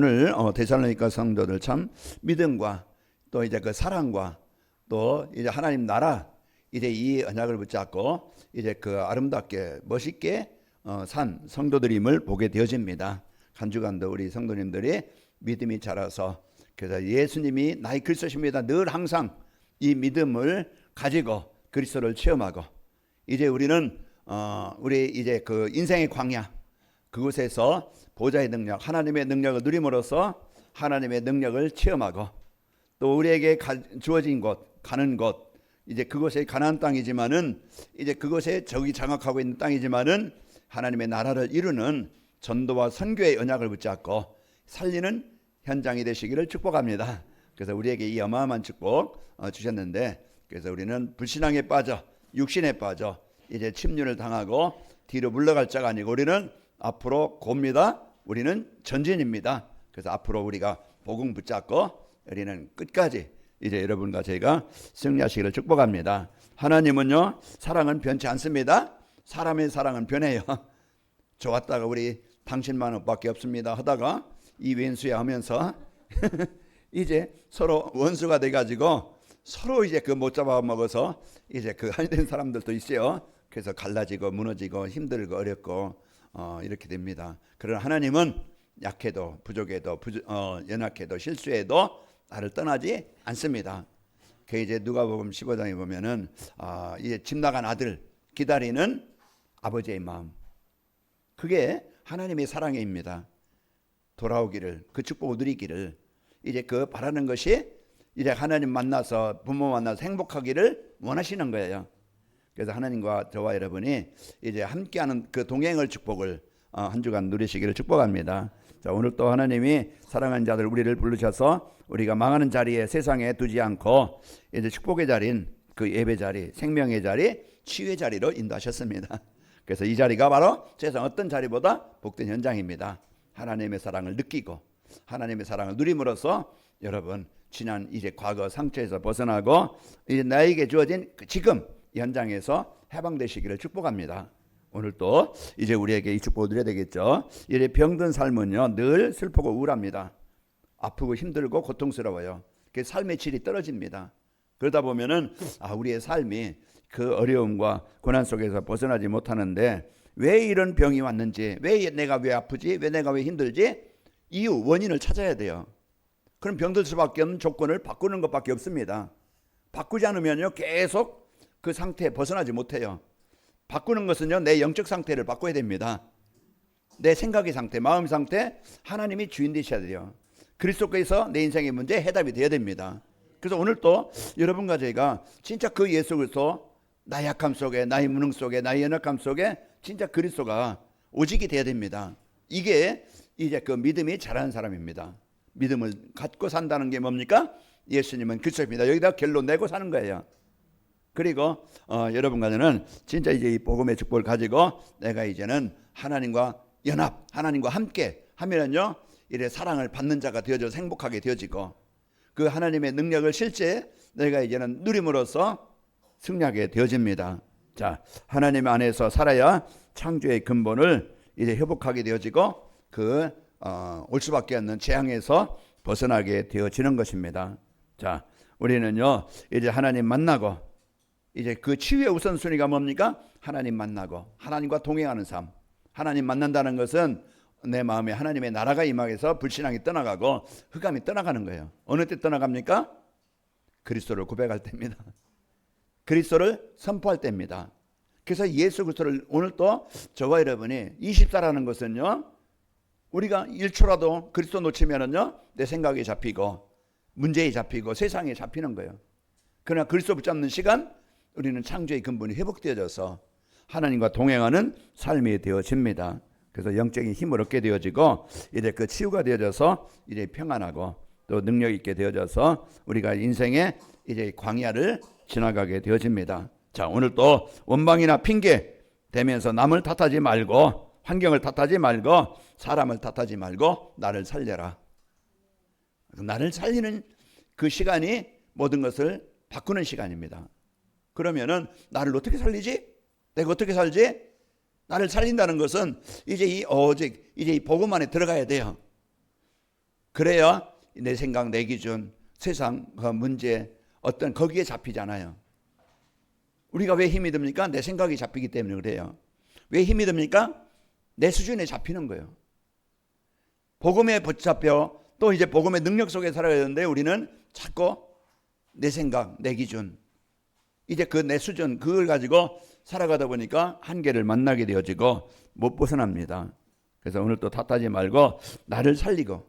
오늘 데살로니가 성도들 참 믿음과 또 이제 그 사랑과 또 이제 하나님 나라 이제 이 언약을 붙잡고 이제 그 아름답게 멋있게 산 성도들임을 보게 되어집니다. 한 주간도 우리 성도님들이 믿음이 자라서 그래서 예수님이 나의 그리스도십니다. 늘 항상 이 믿음을 가지고 그리스도를 체험하고 이제 우리는 우리 이제 그 인생의 광야 그곳에서 보좌의 능력, 하나님의 능력을 누림으로써 하나님의 능력을 체험하고 또 우리에게 주어진 곳, 가는 곳, 이제 그곳이 가나안 땅이지만은 이제 그곳에 적이 장악하고 있는 땅이지만은 하나님의 나라를 이루는 전도와 선교의 언약을 붙잡고 살리는 현장이 되시기를 축복합니다. 그래서 우리에게 이 어마어마한 축복 주셨는데 그래서 우리는 불신앙에 빠져 육신에 빠져 이제 침륜을 당하고 뒤로 물러갈 자가 아니고 우리는 앞으로 곱니다. 우리는 전진입니다. 그래서 앞으로 우리가 복음 붙잡고 우리는 끝까지 이제 여러분과 저희가 승리하시기를 축복합니다. 하나님은요 사랑은 변치 않습니다. 사람의 사랑은 변해요. 좋았다가 우리 당신만밖에 없습니다 하다가 이 왼수야 하면서 이제 서로 원수가 돼가지고 서로 이제 그 못 잡아먹어서 이제 그 한이 된 사람들도 있어요. 그래서 갈라지고 무너지고 힘들고 어렵고 이렇게 됩니다. 그러나 하나님은 약해도 부족해도 연약해도 실수해도 나를 떠나지 않습니다. 그 이제 누가복음 15장에 보면은 이제 집 나간 아들 기다리는 아버지의 마음, 그게 하나님의 사랑입니다. 돌아오기를 그 축복을 누리기를 이제 그 바라는 것이 이제 하나님 만나서 부모 만나서 행복하기를 원하시는 거예요. 그래서 하나님과 저와 여러분이 이제 함께하는 그 동행을 축복을 한 주간 누리시기를 축복합니다. 자, 오늘 또 하나님이 사랑하는 자들 우리를 부르셔서 우리가 망하는 자리에 세상에 두지 않고 이제 축복의 자리인 그 예배 자리, 생명의 자리, 치유의 자리로 인도하셨습니다. 그래서 이 자리가 바로 세상 어떤 자리보다 복된 현장입니다. 하나님의 사랑을 느끼고 하나님의 사랑을 누림으로써 여러분 지난 이제 과거 상처에서 벗어나고 이제 나에게 주어진 지금 현장에서 해방되시기를 축복합니다. 오늘 또 이제 우리에게 이 축복을 누려야 되겠죠. 이제 병든 삶은요 늘 슬프고 우울합니다. 아프고 힘들고 고통스러워요. 그 삶의 질이 떨어집니다. 그러다 보면은 우리의 삶이 그 어려움과 고난 속에서 벗어나지 못하는데 왜 이런 병이 왔는지, 내가 왜 아프지, 왜 내가 왜 힘들지, 이유 원인을 찾아야 돼요. 그럼 병들 수밖에 없는 조건을 바꾸는 것밖에 없습니다. 바꾸지 않으면요 계속 그 상태에 벗어나지 못해요. 바꾸는 것은요 내 영적 상태를 바꿔야 됩니다. 내 생각의 상태, 마음 상태, 하나님이 주인 되셔야 돼요. 그리스도께서 내 인생의 문제에 해답이 되어야 됩니다. 그래서 오늘 또 여러분과 저희가 진짜 그 예수 그리스도 나의 약함 속에, 나의 무능 속에, 나의 연약함 속에 진짜 그리스도가 오직이 되어야 됩니다. 이게 이제 그 믿음이 자라는 사람입니다. 믿음을 갖고 산다는 게 뭡니까? 예수님은 그리스도입니다. 여기다 결론 내고 사는 거예요. 그리고 여러분과 저는 진짜 이제 이 복음의 축복을 가지고 내가 이제는 하나님과 연합, 하나님과 함께 하면은요 이래 사랑을 받는 자가 되어져 행복하게 되어지고 그 하나님의 능력을 실제 내가 이제는 누림으로써 승리하게 되어집니다. 자, 하나님 안에서 살아야 창조의 근본을 이제 회복하게 되어지고 올 수밖에 없는 재앙에서 벗어나게 되어지는 것입니다. 자, 우리는요 이제 하나님 만나고 이제 그 치유의 우선순위가 뭡니까? 하나님 만나고 하나님과 동행하는 삶. 하나님 만난다는 것은 내 마음에 하나님의 나라가 임하게서 불신앙이 떠나가고 흑암이 떠나가는 거예요. 어느 때 떠나갑니까? 그리스도를 고백할 때입니다. 그리스도를 선포할 때입니다. 그래서 예수 그리스도를 오늘 또 저와 여러분이 20사라는 것은요 우리가 1초라도 그리스도 놓치면은요 내 생각이 잡히고 문제에 잡히고 세상에 잡히는 거예요. 그러나 그리스도 붙잡는 시간 우리는 창조의 근본이 회복되어져서 하나님과 동행하는 삶이 되어집니다. 그래서 영적인 힘을 얻게 되어지고 이제 그 치유가 되어져서 이제 평안하고 또 능력 있게 되어져서 우리가 인생의 이제 광야를 지나가게 되어집니다. 자, 오늘 또 원망이나 핑계 대면서 남을 탓하지 말고 환경을 탓하지 말고 사람을 탓하지 말고 나를 살려라. 나를 살리는 그 시간이 모든 것을 바꾸는 시간입니다. 그러면은 나를 어떻게 살리지? 내가 어떻게 살지? 나를 살린다는 것은 이제 이 복음 안에 들어가야 돼요. 그래야 내 생각, 내 기준, 세상 문제 어떤 거기에 잡히잖아요. 우리가 왜 힘이 듭니까? 내 생각이 잡히기 때문에 그래요. 왜 힘이 듭니까? 내 수준에 잡히는 거예요. 복음에 붙잡혀 또 이제 복음의 능력 속에 살아야 되는데 우리는 자꾸 내 생각, 내 기준, 이제 그 내 수준 그걸 가지고 살아가다 보니까 한계를 만나게 되어지고 못 벗어납니다. 그래서 오늘 또 탓하지 말고 나를 살리고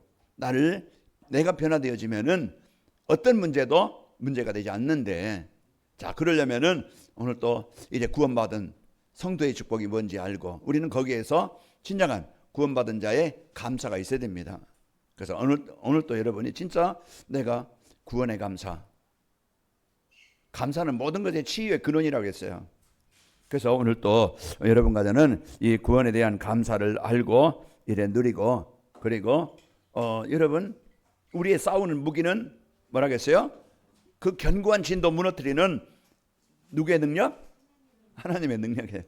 내가 변화되어지면은 어떤 문제도 문제가 되지 않는데, 자 그러려면은 오늘 또 이제 구원받은 성도의 축복이 뭔지 알고 우리는 거기에서 진정한 구원받은 자의 감사가 있어야 됩니다. 그래서 오늘 또 여러분이 진짜 내가 구원의 감사는 모든 것의 치유의 근원이라고 했어요. 그래서 오늘 또 여러분과 저는 이 구원에 대한 감사를 알고 이래 누리고, 그리고 여러분 우리의 싸우는 무기는 뭐라겠어요? 그 견고한 진도 무너뜨리는 누구의 능력? 하나님의 능력이에요.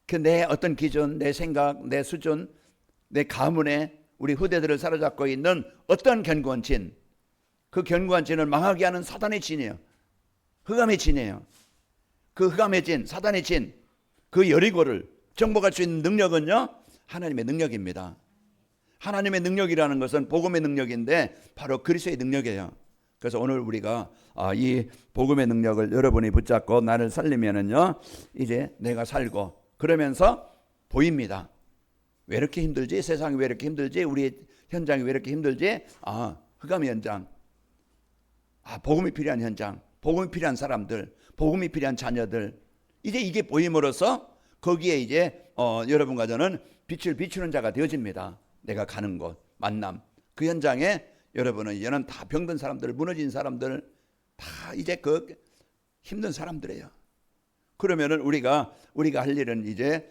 그 내 어떤 기준, 내 생각, 내 수준, 내 가문에 우리 후대들을 사로잡고 있는 어떤 견고한 진, 그 견고한 진을 망하게 하는 사단의 진이에요. 흑암의 진이에요. 그 흑암의 진, 사단의 진, 그 여리고를 정복할 수 있는 능력은요, 하나님의 능력입니다. 하나님의 능력이라는 것은 복음의 능력인데 바로 그리스도의 능력이에요. 그래서 오늘 우리가 이 복음의 능력을 여러분이 붙잡고 나를 살리면은요, 이제 내가 살고 그러면서 보입니다. 왜 이렇게 힘들지? 세상이 왜 이렇게 힘들지? 우리 현장이 왜 이렇게 힘들지? 흑암의 현장, 복음이 필요한 현장, 복음이 필요한 사람들, 복음이 필요한 자녀들, 이제 이게 보임으로써 거기에 이제 여러분과 저는 빛을 비추는 자가 되어집니다. 내가 가는 곳, 만남, 그 현장에 여러분은 이제는 다 병든 사람들, 무너진 사람들, 다 이제 그 힘든 사람들이에요. 그러면은 우리가 할 일은 이제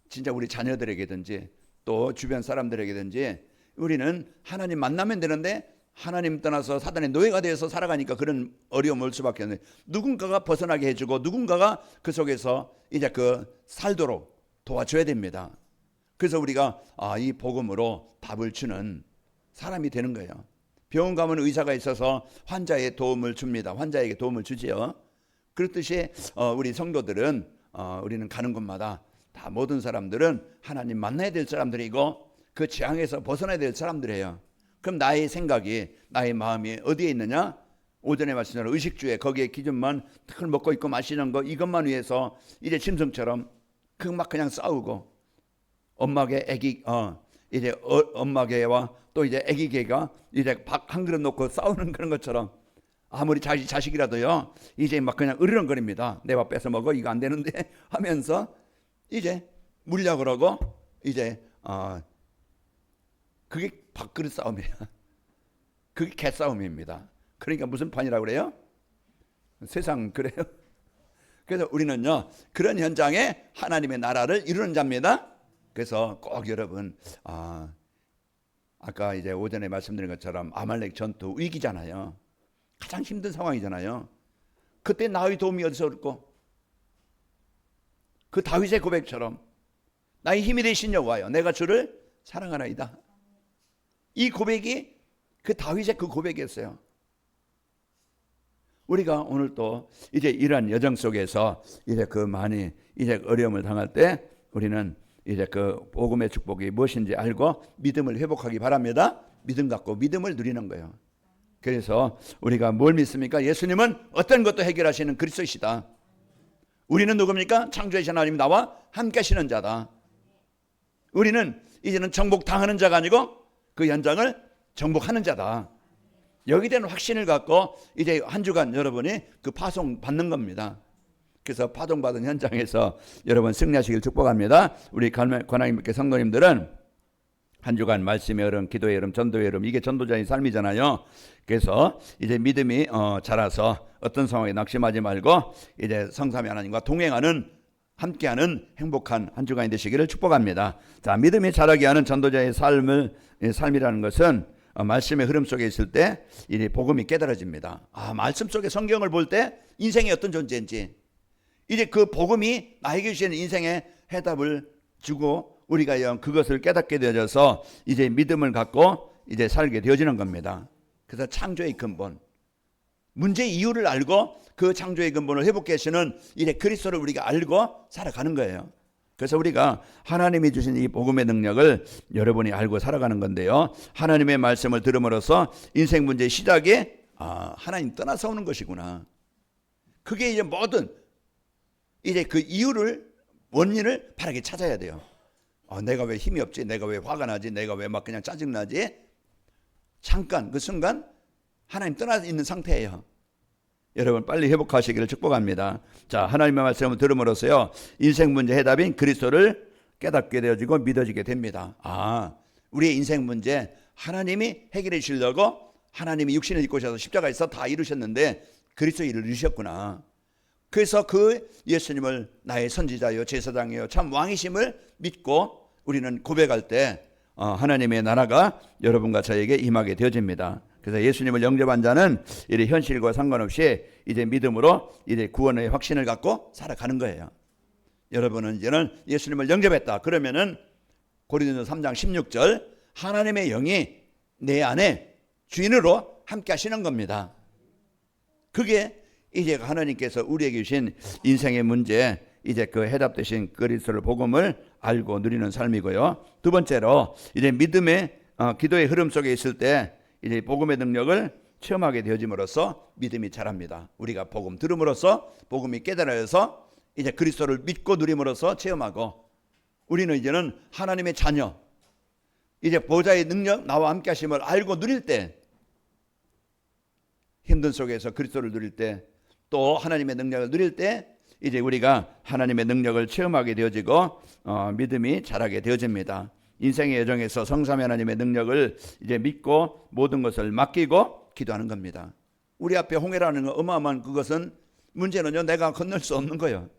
진짜 우리 자녀들에게든지 또 주변 사람들에게든지 우리는 하나님 만나면 되는데 하나님 떠나서 사단의 노예가 되어서 살아가니까 그런 어려움을 올 수밖에 없는데, 누군가가 벗어나게 해주고 누군가가 그 속에서 이제 그 살도록 도와줘야 됩니다. 그래서 우리가 이 복음으로 답을 주는 사람이 되는 거예요. 병원 가면 의사가 있어서 환자의 도움을 줍니다. 환자에게 도움을 주지요. 그렇듯이 우리 성도들은 우리는 가는 곳마다 다 모든 사람들은 하나님 만나야 될 사람들이고 그 재앙에서 벗어나야 될 사람들이에요. 그럼 나의 생각이, 나의 마음이 어디에 있느냐? 오전에 말씀드린 의식주에 거기에 기준만 늘 먹고 있고 마시는 거, 이것만 위해서 이제 짐승처럼 막 그냥 싸우고, 엄마개 애기 이제 엄마개와 또 이제 애기개가 이제 밥 한 그릇 놓고 싸우는 그런 것처럼, 아무리 자식이라도요 이제 막 그냥 으르렁거립니다. 내 밥 뺏어 먹어, 이거 안 되는데 하면서 이제 물약을 하고 이제 그게 밥그릇 싸움이에요. 그게 개싸움입니다. 그러니까 무슨 판이라고 그래요? 세상 그래요. 그래서 우리는요 그런 현장에 하나님의 나라를 이루는 자입니다. 그래서 꼭 여러분 아까 이제 오전에 말씀드린 것처럼 아말렉 전투 위기잖아요. 가장 힘든 상황이잖아요. 그때 나의 도움이 어디서 올고, 그 다윗의 고백처럼 나의 힘이 되신 여호와여 내가 주를 사랑하나이다. 이 고백이 그 다윗의 그 고백이었어요. 우리가 오늘 또 이제 이러한 여정 속에서 이제 그 많이 이제 어려움을 당할 때 우리는 이제 그 복음의 축복이 무엇인지 알고 믿음을 회복하기 바랍니다. 믿음 갖고 믿음을 누리는 거예요. 그래서 우리가 뭘 믿습니까? 예수님은 어떤 것도 해결하시는 그리스도시다. 우리는 누굽니까? 창조하신 하나님 나와 함께 하시는 자다. 우리는 이제는 정복당하는 자가 아니고 그 현장을 정복하는 자다. 여기에 대한 확신을 갖고 이제 한 주간 여러분이 그 파송 받는 겁니다. 그래서 파송받은 현장에서 여러분 승리하시길 축복합니다. 우리 권하님께 성도님들은 한 주간 말씀의 여름, 기도의 여름, 전도의 여름, 이게 전도자의 삶이잖아요. 그래서 이제 믿음이 자라서 어떤 상황에 낙심하지 말고 이제 성삼위 하나님과 동행하는, 함께하는 행복한 한 주간이 되시기를 축복합니다. 자, 믿음이 자라게 하는 전도자의 삶이라는 것은 말씀의 흐름 속에 있을 때 이 복음이 깨달아집니다. 말씀 속에 성경을 볼 때 인생이 어떤 존재인지, 이제 그 복음이 나에게 주시는 인생의 해답을 주고 우리가 그것을 깨닫게 되어져서 이제 믿음을 갖고 이제 살게 되어지는 겁니다. 그래서 창조의 근본, 문제의 이유를 알고 그 창조의 근본을 회복하시는 이제 그리스도를 우리가 알고 살아가는 거예요. 그래서 우리가 하나님이 주신 이 복음의 능력을 여러분이 알고 살아가는 건데요. 하나님의 말씀을 들음으로써 인생 문제의 시작이 하나님 떠나서 오는 것이구나. 그게 이제 뭐든 이제 그 이유를, 원인을 바르게 찾아야 돼요. 내가 왜 힘이 없지? 내가 왜 화가 나지? 내가 왜 막 그냥 짜증나지? 잠깐 그 순간 하나님 떠나 있는 상태예요. 여러분 빨리 회복하시기를 축복합니다. 자, 하나님의 말씀을 들음으로써요, 인생 문제 해답인 그리스도를 깨닫게 되어지고 믿어지게 됩니다. 우리의 인생 문제 하나님이 해결해 주시려고 하나님이 육신을 입고 오셔서 십자가에서 다 이루셨는데 그리스도 일을 이루셨구나. 그래서 그 예수님을 나의 선지자요 제사장이요 참 왕이심을 믿고 우리는 고백할 때 하나님의 나라가 여러분과 저에게 임하게 되어집니다. 그래서 예수님을 영접한 자는 이제 현실과 상관없이 이제 믿음으로 이제 구원의 확신을 갖고 살아가는 거예요. 여러분은 이제는 예수님을 영접했다. 그러면은 고린도서 3장 16절 하나님의 영이 내 안에 주인으로 함께 하시는 겁니다. 그게 이제 하나님께서 우리에게 주신 인생의 문제, 이제 그 해답되신 그리스도를 복음을 알고 누리는 삶이고요. 두 번째로 이제 믿음의 기도의 흐름 속에 있을 때 이제 복음의 능력을 체험하게 되어짐으로써 믿음이 자랍니다. 우리가 복음 들음으로써 복음이 깨달아져서 이제 그리스도를 믿고 누림으로써 체험하고, 우리는 이제는 하나님의 자녀, 이제 보좌의 능력 나와 함께 하심을 알고 누릴 때, 힘든 속에서 그리스도를 누릴 때, 또 하나님의 능력을 누릴 때 이제 우리가 하나님의 능력을 체험하게 되어지고 믿음이 자라게 되어집니다. 인생의 여정에서 성삼위 하나님의 능력을 이제 믿고 모든 것을 맡기고 기도하는 겁니다. 우리 앞에 홍해라는 어마어마한 그것은 문제는요, 내가 건널 수 없는 거예요.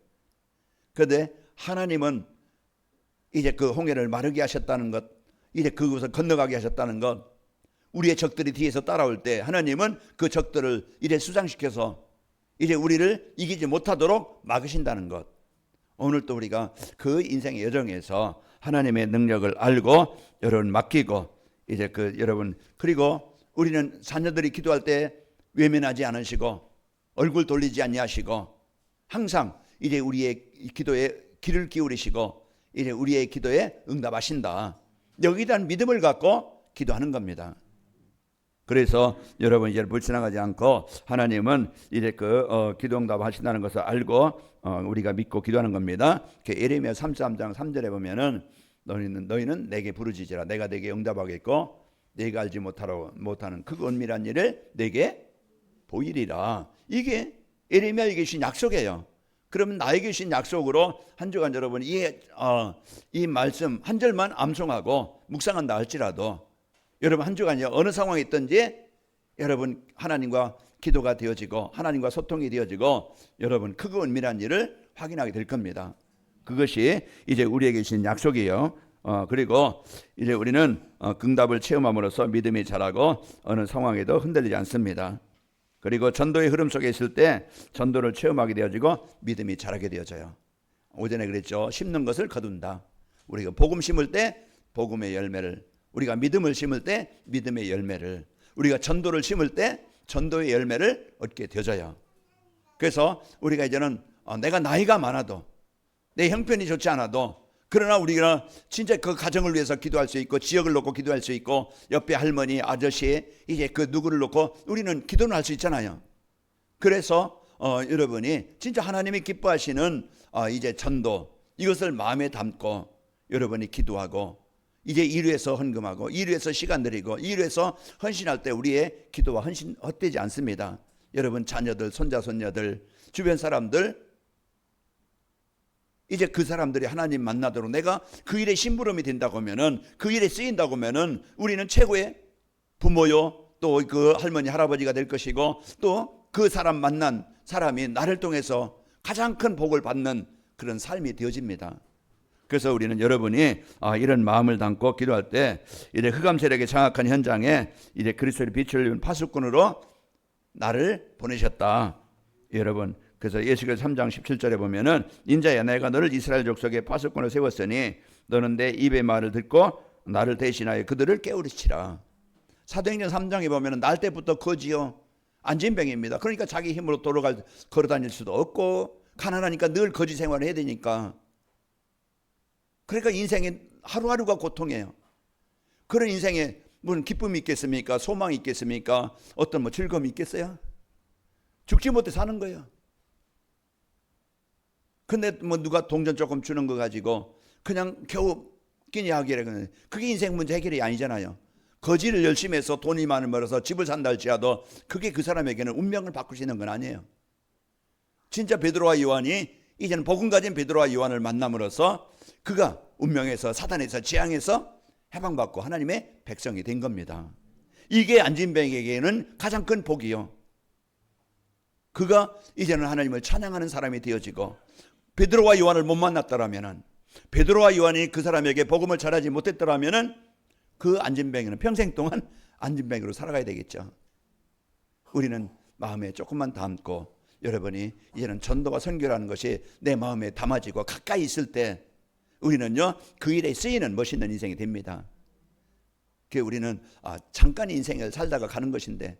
그런데 하나님은 이제 그 홍해를 마르게 하셨다는 것, 이제 그것을 건너가게 하셨다는 것, 우리의 적들이 뒤에서 따라올 때 하나님은 그 적들을 이제 수장시켜서 이제 우리를 이기지 못하도록 막으신다는 것. 오늘 또 우리가 그 인생의 여정에서 하나님의 능력을 알고 여러분 맡기고 이제 여러분, 그리고 우리는 자녀들이 기도할 때 외면하지 않으시고 얼굴 돌리지 아니하시고 항상 이제 우리의 기도에 귀를 기울이시고 이제 우리의 기도에 응답하신다. 여기에 대한 믿음을 갖고 기도하는 겁니다. 그래서 여러분 이제 불신하지 않고 하나님은 이제 기도 응답하신다는 것을 알고 우리가 믿고 기도하는 겁니다. 예레미야 33장 3절에 보면은 너희는 내게 부르짖으라 내가 내게 응답하겠고 내가 알지 못하는 그 은밀한 일을 내게 보이리라. 이게 예레미야에게 주신 약속이에요. 그러면 나에게 주신 약속으로 한 주간 여러분 이 말씀 한 절만 암송하고 묵상한다 할지라도 여러분 한 주간이 어느 상황에 있든지 여러분 하나님과 기도가 되어지고 하나님과 소통이 되어지고 여러분 크고 은밀한 일을 확인하게 될 겁니다. 그것이 이제 우리에게 주신 약속이에요. 그리고 이제 우리는 응답을 체험함으로써 믿음이 자라고 어느 상황에도 흔들리지 않습니다. 그리고 전도의 흐름 속에 있을 때 전도를 체험하게 되어지고 믿음이 자라게 되어져요. 오전에 그랬죠. 심는 것을 거둔다. 우리가 복음 심을 때 복음의 열매를, 우리가 믿음을 심을 때 믿음의 열매를, 우리가 전도를 심을 때 전도의 열매를 얻게 되어져요. 그래서 우리가 이제는 내가 나이가 많아도 내 형편이 좋지 않아도 그러나 우리가 진짜 그 가정을 위해서 기도할 수 있고 지역을 놓고 기도할 수 있고 옆에 할머니 아저씨 이제 그 누구를 놓고 우리는 기도는 할 수 있잖아요. 그래서 여러분이 진짜 하나님이 기뻐하시는 이제 전도 이것을 마음에 담고 여러분이 기도하고 이제 일위해서 헌금하고 일위해서 시간 드리고 일위해서 헌신할 때 우리의 기도와 헌신 헛되지 않습니다. 여러분 자녀들 손자 손녀들 주변 사람들 이제 그 사람들이 하나님 만나도록 내가 그 일에 심부름이 된다고 하면은 그 일에 쓰인다고 하면은 우리는 최고의 부모요 또 그 할머니 할아버지가 될 것이고 또 그 사람 만난 사람이 나를 통해서 가장 큰 복을 받는 그런 삶이 되어집니다. 그래서 우리는 여러분이 이런 마음을 담고 기도할 때 이제 흑암 세력에 장악한 현장에 이제 그리스도의 빛을 입은 파수꾼으로 나를 보내셨다. 여러분 그래서 예수께서 3장 17절에 보면은 인자야 내가 너를 이스라엘 족속의 파수꾼으로 세웠으니 너는 내 입의 말을 듣고 나를 대신하여 그들을 깨우리치라. 사도행전 3장에 보면 날 때부터 거지요 안진뱅입니다. 그러니까 자기 힘으로 걸어다닐 수도 없고 가난하니까 늘 거지 생활을 해야 되니까, 그러니까 인생에 하루하루가 고통이에요. 그런 인생에 무슨 기쁨이 있겠습니까? 소망이 있겠습니까? 어떤 뭐 즐거움이 있겠어요? 죽지 못해 사는 거예요. 근데 뭐 누가 동전 조금 주는 거 가지고 그냥 겨우 끼니 하기래. 그게 인생 문제 해결이 아니잖아요. 거지를 열심히 해서 돈이 많이 벌어서 집을 산다 할지라도 그게 그 사람에게는 운명을 바꿀 수 있는 건 아니에요. 진짜 베드로와 요한이 이제는 복음 가진 베드로와 요한을 만남으로써 그가 운명에서 사단에서 재앙에서 해방받고 하나님의 백성이 된 겁니다. 이게 안진뱅에게는 가장 큰 복이요. 그가 이제는 하나님을 찬양하는 사람이 되어지고, 베드로와 요한을 못 만났더라면은, 베드로와 요한이 그 사람에게 복음을 전하지 못했더라면은 그 안진뱅이는 평생 동안 안진뱅이로 살아가야 되겠죠. 우리는 마음에 조금만 담고, 여러분이 이제는 전도와 선교라는 것이 내 마음에 담아지고 가까이 있을 때 우리는요 그 일에 쓰이는 멋있는 인생이 됩니다. 그 우리는 잠깐 인생을 살다가 가는 것인데,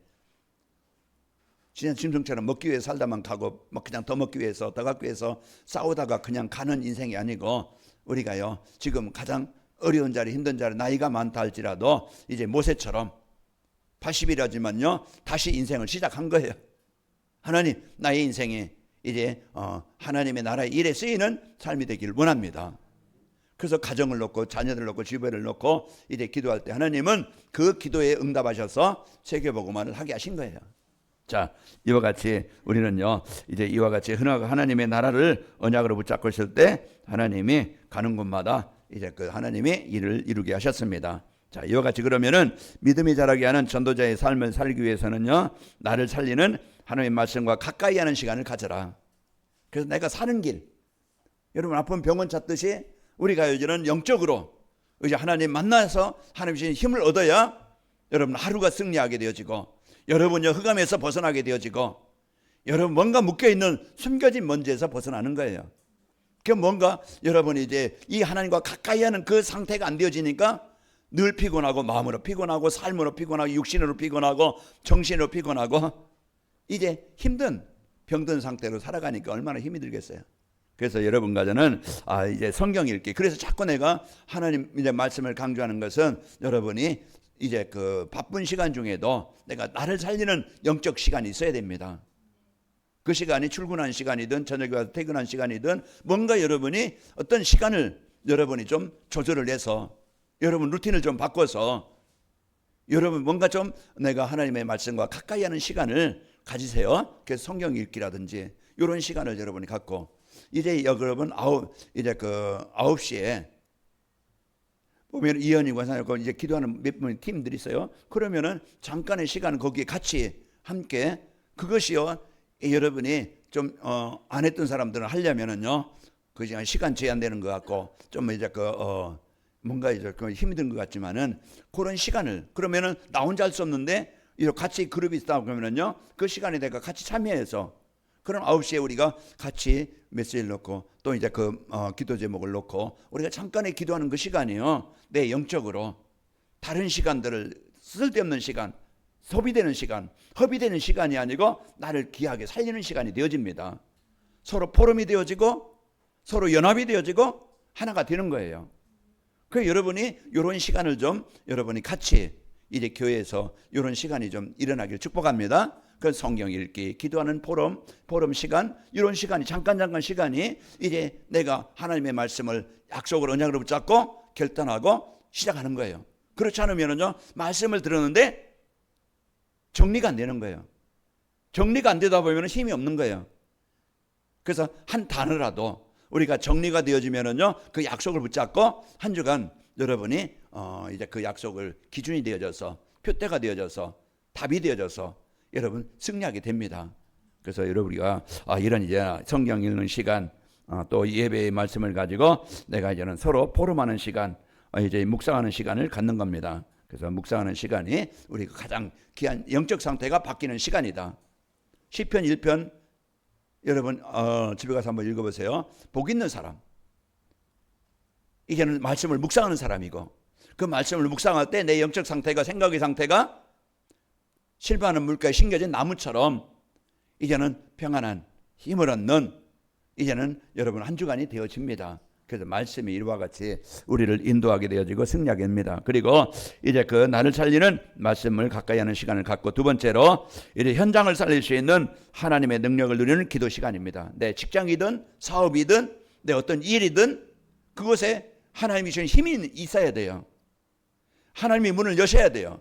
진짜 짐승처럼 먹기 위해 살다만 가고 그냥 더 먹기 위해서 더 갖기 위해서 싸우다가 그냥 가는 인생이 아니고, 우리가요 지금 가장 어려운 자리 힘든 자리 나이가 많다 할지라도 이제 모세처럼 80이라지만요 다시 인생을 시작한 거예요. 하나님, 나의 인생이 이제 하나님의 나라의 일에 쓰이는 삶이 되기를 원합니다. 그래서 가정을 놓고 자녀들을 놓고 주변을 놓고 이제 기도할 때 하나님은 그 기도에 응답하셔서 세계복음화를 하게 하신 거예요. 자, 이와 같이 우리는요 이제 이와 같이 하나님의 나라를 언약으로 붙잡고 있을 때 하나님이 가는 곳마다 이제 그 하나님의 일을 이루게 하셨습니다. 자, 이와 같이 그러면은 믿음이 자라게 하는 전도자의 삶을 살기 위해서는요 나를 살리는 하나님의 말씀과 가까이 하는 시간을 가져라. 그래서 내가 사는 길, 여러분 아픈 병원 찾듯이 우리가 이제는 영적으로 이제 하나님 만나서 하나님 주신 힘을 얻어야 여러분 하루가 승리하게 되어지고, 여러분요 흑암에서 벗어나게 되어지고, 여러분 뭔가 묶여있는 숨겨진 먼지에서 벗어나는 거예요. 그 뭔가 여러분이 이제 이 하나님과 가까이 하는 그 상태가 안 되어지니까 늘 피곤하고, 마음으로 피곤하고, 삶으로 피곤하고, 육신으로 피곤하고, 정신으로 피곤하고, 이제 힘든 병든 상태로 살아가니까 얼마나 힘이 들겠어요. 그래서 여러분과 저는 이제 성경 읽기, 그래서 자꾸 내가 하나님 이제 말씀을 강조하는 것은 여러분이 이제 그 바쁜 시간 중에도 내가 나를 살리는 영적 시간이 있어야 됩니다. 그 시간이 출근한 시간이든 저녁에 와서 퇴근한 시간이든 뭔가 여러분이 어떤 시간을 여러분이 좀 조절을 해서 여러분 루틴을 좀 바꿔서 여러분 뭔가 좀 내가 하나님의 말씀과 가까이 하는 시간을 가지세요. 그래서 성경 읽기라든지 이런 시간을 여러분이 갖고, 이제 여러분 이제 그 9시에 보면 이현희 권사님 이제 기도하는 몇 분의 팀들이 있어요. 그러면은 잠깐의 시간 거기에 같이 함께, 그것이요 여러분이 좀 안 했던 사람들은 하려면은요 그 시간 제한되는 것 같고 좀 이제 뭔가 이제 힘이 든 것 같지만은 그런 시간을, 그러면은 나 혼자 할 수 없는데 이렇게 같이 그룹이 있다 그러면은요 그 시간에 내가 같이 참여해서, 그럼 9시에 우리가 같이 메시지를 놓고 또 이제 그 기도 제목을 놓고 우리가 잠깐의 기도하는 그 시간이요 내 영적으로 다른 시간들을 쓸데없는 시간, 소비되는 시간, 허비되는 시간이 아니고 나를 귀하게 살리는 시간이 되어집니다. 서로 포럼이 되어지고 서로 연합이 되어지고 하나가 되는 거예요. 그래서 여러분이 이런 시간을 좀 여러분이 같이 이제 교회에서 이런 시간이 좀 일어나길 축복합니다. 그 성경 읽기, 기도하는 포럼 시간, 이런 시간이 잠깐 시간이 이제 내가 하나님의 말씀을 약속을 언약으로 붙잡고 결단하고 시작하는 거예요. 그렇지 않으면은요 말씀을 들었는데 정리가 안 되는 거예요. 정리가 안 되다 보면 힘이 없는 거예요. 그래서 한 단어라도 우리가 정리가 되어지면은요 그 약속을 붙잡고 한 주간 여러분이 이제 그 약속을 기준이 되어져서 표대가 되어져서 답이 되어져서 여러분 승리하게 됩니다. 그래서 여러분이가 이런 이제 성경 읽는 시간, 또 예배의 말씀을 가지고 내가 이제는 서로 포럼하는 시간, 이제 묵상하는 시간을 갖는 겁니다. 그래서 묵상하는 시간이 우리가 가장 귀한 영적 상태가 바뀌는 시간이다. 시편 1편 여러분 집에 가서 한번 읽어보세요. 복 있는 사람, 이제는 말씀을 묵상하는 사람이고, 그 말씀을 묵상할 때 내 영적 상태가, 생각의 상태가 실패하는 물가에 심겨진 나무처럼 이제는 평안한 힘을 얻는, 이제는 여러분 한 주간이 되어집니다. 그래서 말씀이 이와 같이 우리를 인도하게 되어지고 승리하게 됩니다. 그리고 이제 그 나를 살리는 말씀을 가까이 하는 시간을 갖고, 두 번째로 이제 현장을 살릴 수 있는 하나님의 능력을 누리는 기도 시간입니다. 내 직장이든 사업이든 내 어떤 일이든 그것에 하나님이 주신 힘이 있어야 돼요. 하나님이 문을 여셔야 돼요.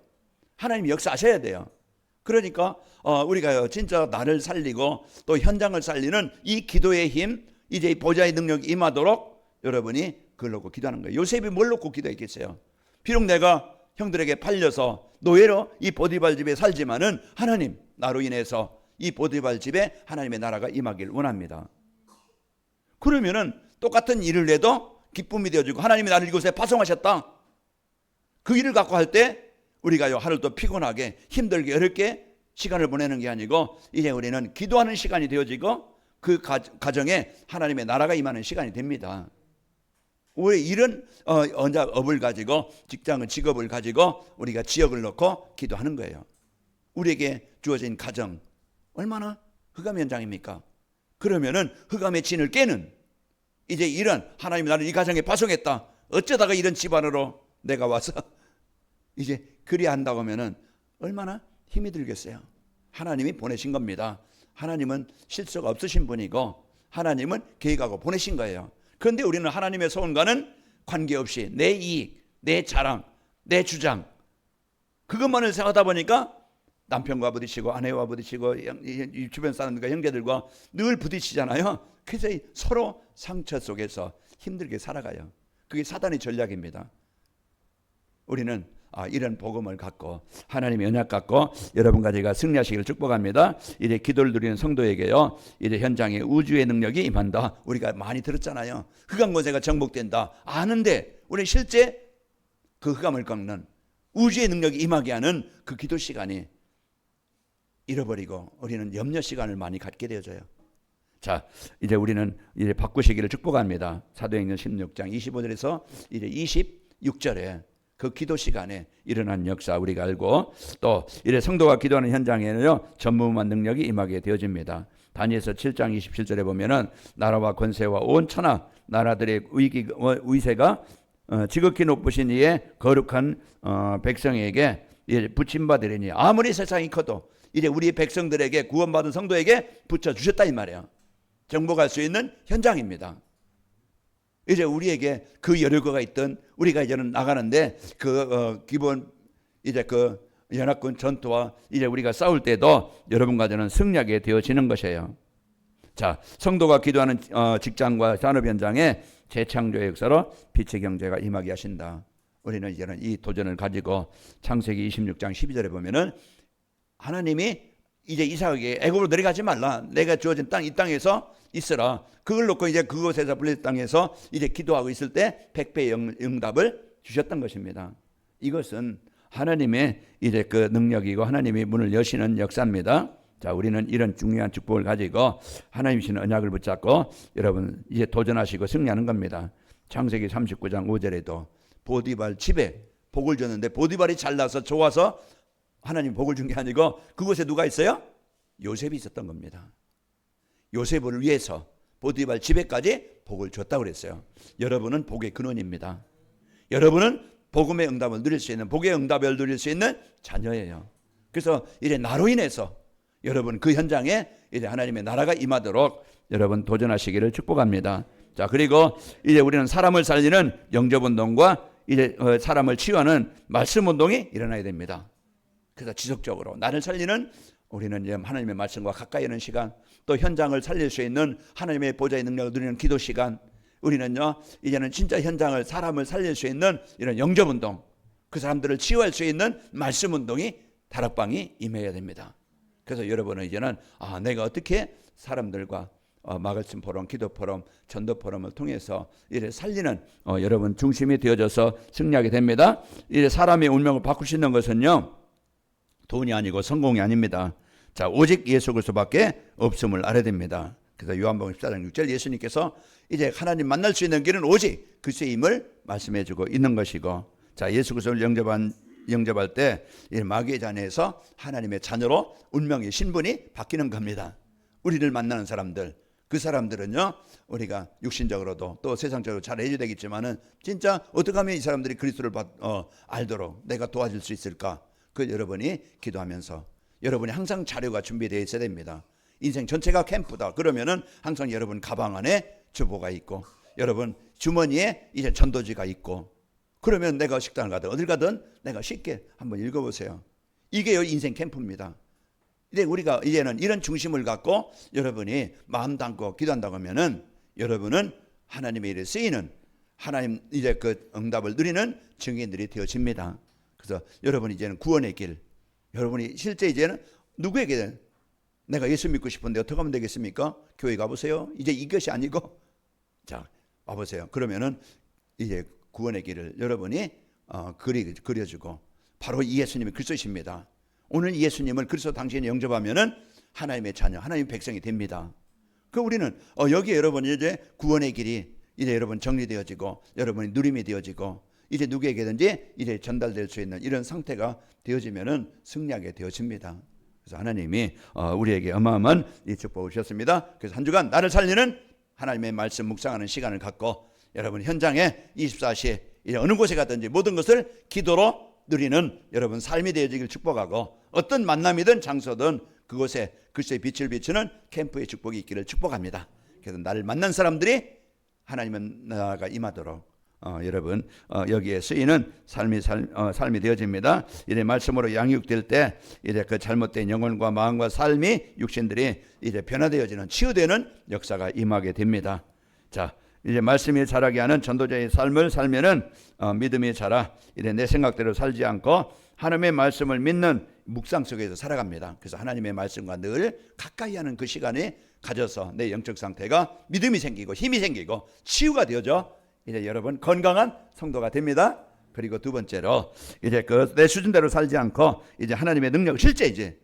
하나님이 역사하셔야 돼요. 그러니까 우리가 진짜 나를 살리고 또 현장을 살리는 이 기도의 힘, 이제 보좌의 능력이 임하도록 여러분이 그걸 놓고 기도하는 거예요. 요셉이 뭘 놓고 기도했겠어요? 비록 내가 형들에게 팔려서 노예로 이 보디발 집에 살지만은 하나님, 나로 인해서 이 보디발 집에 하나님의 나라가 임하길 원합니다. 그러면은 똑같은 일을 해도 기쁨이 되어지고, 하나님이 나를 이곳에 파송하셨다, 그 일을 갖고 할 때 우리가 하루 또 피곤하게 힘들게 어렵게 시간을 보내는 게 아니고, 이제 우리는 기도하는 시간이 되어지고 그 가정에 하나님의 나라가 임하는 시간이 됩니다. 우리 이런 업을 가지고, 직장을, 직업을 가지고 우리가 지역을 놓고 기도하는 거예요. 우리에게 주어진 가정 얼마나 흑암 현장입니까? 그러면은 흑암의 진을 깨는, 이제 이런 하나님이 나를 이 가정에 파송했다, 어쩌다가 이런 집안으로 내가 와서 이제 그리 한다고 하면은 얼마나 힘이 들겠어요. 하나님이 보내신 겁니다. 하나님은 실수가 없으신 분이고 하나님은 계획하고 보내신 거예요. 그런데 우리는 하나님의 소원과는 관계없이 내 이익, 내 자랑, 내 주장, 그것만을 생각하다 보니까 남편과 부딪히고 아내와 부딪히고 주변 사람들과 형제들과 늘 부딪히잖아요. 그래서 서로 상처 속에서 힘들게 살아가요. 그게 사단의 전략입니다. 우리는 이런 복음을 갖고, 하나님의 언약 갖고 여러분과 제가 승리하시기를 축복합니다. 이제 기도를 드리는 성도에게요, 이제 현장에 우주의 능력이 임한다. 우리가 많이 들었잖아요. 흑암 권세가 정복된다 아는데, 우리 실제 그 흑암을 꺾는 우주의 능력이 임하게 하는 그 기도 시간이 잃어버리고 우리는 염려 시간을 많이 갖게 되어져요. 자, 이제 우리는 이제 바꾸시기를 축복합니다. 사도행전 16장 25절에서 이제 26절에 그 기도 시간에 일어난 역사 우리가 알고, 또 이래 성도가 기도하는 현장에는요 전무후무한 능력이 임하게 되어집니다. 다니엘서 7장 27절에 보면은 나라와 권세와 온 천하 나라들의 위세가 지극히 높으신 이의 거룩한 백성에게 붙임받으리니, 아무리 세상이 커도 이제 우리 백성들에게, 구원받은 성도에게 붙여주셨다 이 말이에요. 정복할 수 있는 현장입니다. 이제 우리에게 그 여력거가 있던, 우리가 이제는 나가는데 기본 이제 그 연합군 전투와 이제 우리가 싸울 때도 여러분과 저는 승리하게 되어지는 것이에요. 자, 성도가 기도하는 직장과 산업 현장에 재창조의 역사로 빛의 경제가 임하게 하신다. 우리는 이제는 이 도전을 가지고 창세기 26장 12절에 보면은 하나님이 이제 이삭에게 애굽으로 내려가지 말라, 내가 주어진 땅, 이 땅에서 있으라, 그걸 놓고 이제 그곳에서 블레셋 땅에서 이제 기도하고 있을 때 100배의 응답을 주셨던 것입니다. 이것은 하나님의 이제 그 능력이고 하나님이 문을 여시는 역사입니다. 자, 우리는 이런 중요한 축복을 가지고 하나님 주신 언약을 붙잡고 여러분 이제 도전하시고 승리하는 겁니다. 창세기 39장 5절에도 보디발 집에 복을 줬는데, 보디발이 잘나서 좋아서 하나님 복을 준 게 아니고 그곳에 누가 있어요? 요셉이 있었던 겁니다. 요셉을 위해서 보디발 집에까지 복을 줬다고 그랬어요. 여러분은 복의 근원입니다. 여러분은 복음의 응답을 누릴 수 있는, 복의 응답을 누릴 수 있는 자녀예요. 그래서 이제 나로 인해서 여러분 그 현장에 이제 하나님의 나라가 임하도록 여러분 도전하시기를 축복합니다. 자, 그리고 이제 우리는 사람을 살리는 영접운동과 이제 사람을 치유하는 말씀운동이 일어나야 됩니다. 그래서 지속적으로 나를 살리는, 우리는 이제 하나님의 말씀과 가까이 하는 시간, 또 현장을 살릴 수 있는 하나님의 보좌의 능력을 누리는 기도 시간, 우리는요 이제는 진짜 현장을, 사람을 살릴 수 있는 이런 영접운동, 그 사람들을 치유할 수 있는 말씀운동이 다락방이 임해야 됩니다. 그래서 여러분은 이제는 내가 어떻게 사람들과 말씀 포럼, 기도 포럼, 전도 포럼을 통해서 이를 살리는 여러분 중심이 되어져서 승리하게 됩니다. 이제 사람의 운명을 바꿀 수 있는 것은요 돈이 아니고 성공이 아닙니다. 자, 오직 예수 그리스도밖에 없음을 알아야 됩니다. 그래서 요한복음 14장 6절 예수님께서 이제 하나님 만날 수 있는 길은 오직 그리스도임을 말씀해주고 있는 것이고, 자, 예수 그리스도를 영접할 때 마귀의 자녀에서 하나님의 자녀로 운명의 신분이 바뀌는 겁니다. 우리를 만나는 사람들, 그 사람들은요, 우리가 육신적으로도 또 세상적으로 잘 해줘야 되겠지만은 진짜 어떻게 하면 이 사람들이 그리스도를 알도록 내가 도와줄 수 있을까? 그 여러분이 기도하면서 여러분이 항상 자료가 준비되어 있어야 됩니다. 인생 전체가 캠프다. 그러면은 항상 여러분 가방 안에 주보가 있고 여러분 주머니에 이제 전도지가 있고, 그러면 내가 식당을 가든 어딜 가든 내가 쉽게 한번 읽어보세요. 이게 인생 캠프입니다. 근데 우리가 이제는 이런 중심을 갖고 여러분이 마음 담고 기도한다고 하면은 여러분은 하나님의 일에 쓰이는, 하나님 이제 그 응답을 누리는 증인들이 되어집니다. 그래서 여러분이 이제는 구원의 길, 여러분이 실제 이제는 누구에게든 내가 예수 믿고 싶은데 어떻게 하면 되겠습니까? 교회 가보세요. 이제 이것이 아니고, 자, 와보세요. 그러면은 이제 구원의 길을 여러분이 그려주고, 바로 이 예수님이 그리스도이십니다. 오늘 예수님을 그리스도 당신이 영접하면은 하나님의 자녀, 하나님의 백성이 됩니다. 그 우리는 여기에 여러분이 이제 구원의 길이 이제 여러분 정리되어지고 여러분이 누림이 되어지고 이제 누구에게든지 이제 전달될 수 있는 이런 상태가 되어지면은 승리하게 되어집니다. 그래서 하나님이 우리에게 어마어마한 이 축복을 주셨습니다. 그래서 한 주간 나를 살리는 하나님의 말씀 묵상하는 시간을 갖고 여러분 현장에 24시 이제 어느 곳에 가든지 모든 것을 기도로 누리는 여러분 삶이 되어지길 축복하고, 어떤 만남이든 장소든 그곳에 그리스도의 빛을 비추는 캠프의 축복이 있기를 축복합니다. 그래서 나를 만난 사람들이 하나님의 나라가 임하도록 여러분 여기에 쓰이는 삶이 되어집니다. 이제 말씀으로 양육될 때 이제 그 잘못된 영혼과 마음과 삶이 육신들이 이제 변화되어지는 치유되는 역사가 임하게 됩니다. 자, 이제 말씀이 자라게 하는 전도자의 삶을 살면은 믿음이 자라 이제 내 생각대로 살지 않고 하나님의 말씀을 믿는 묵상 속에서 살아갑니다. 그래서 하나님의 말씀과 늘 가까이 하는 그 시간에 가져서 내 영적 상태가 믿음이 생기고 힘이 생기고 치유가 되어져 이제 여러분 건강한 성도가 됩니다. 그리고 두 번째로 이제 그 내 수준대로 살지 않고 이제 하나님의 능력을 실제 이제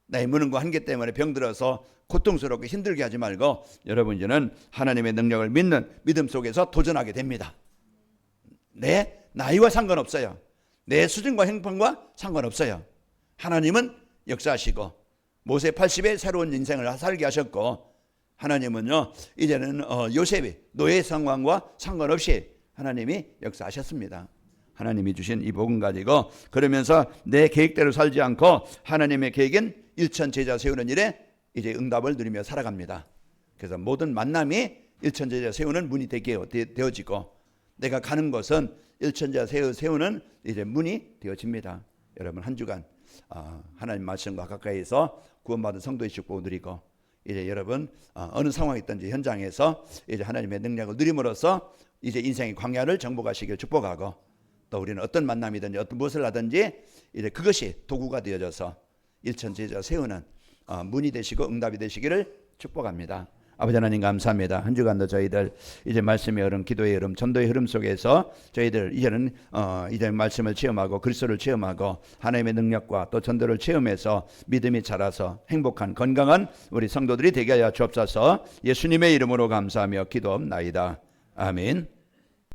나의 무능과 한계 때문에 병들어서 고통스럽게 힘들게 하지 말고 여러분 이제는 하나님의 능력을 믿는 믿음 속에서 도전하게 됩니다. 내 나이와 상관없어요. 내 수준과 형편과 상관없어요. 하나님은 역사하시고 모세 80에 새로운 인생을 살게 하셨고, 하나님은요 이제는 요셉이 노예 상황과 상관없이 하나님이 역사하셨습니다. 하나님이 주신 이 복음 가지고 그러면서 내 계획대로 살지 않고 하나님의 계획인 일천 제자 세우는 일에 이제 응답을 누리며 살아갑니다. 그래서 모든 만남이 일천 제자 세우는 문이 되어지고 내가 가는 곳은 일천 제자 세우는 이제 문이 되어집니다. 여러분 한 주간 하나님 말씀과 가까이서 구원받은 성도의 축복을 누리고 이제 여러분 어느 상황이 있든지 현장에서 이제 하나님의 능력을 누림으로써 이제 인생의 광야를 정복하시길 축복하고, 또 우리는 어떤 만남이든지 어떤 무엇을 하든지 이제 그것이 도구가 되어져서 일천 제자 세우는 문이 되시고 응답이 되시기를 축복합니다. 아버지 하나님 감사합니다. 한 주간도 저희들 이제 말씀의 흐름, 기도의 흐름, 전도의 흐름 속에서 저희들 이제는 이제 말씀을 체험하고 그리스도를 체험하고 하나님의 능력과 또 전도를 체험해서 믿음이 자라서 행복한 건강한 우리 성도들이 되게 하여 주옵소서. 예수님의 이름으로 감사하며 기도합나이다. 아멘.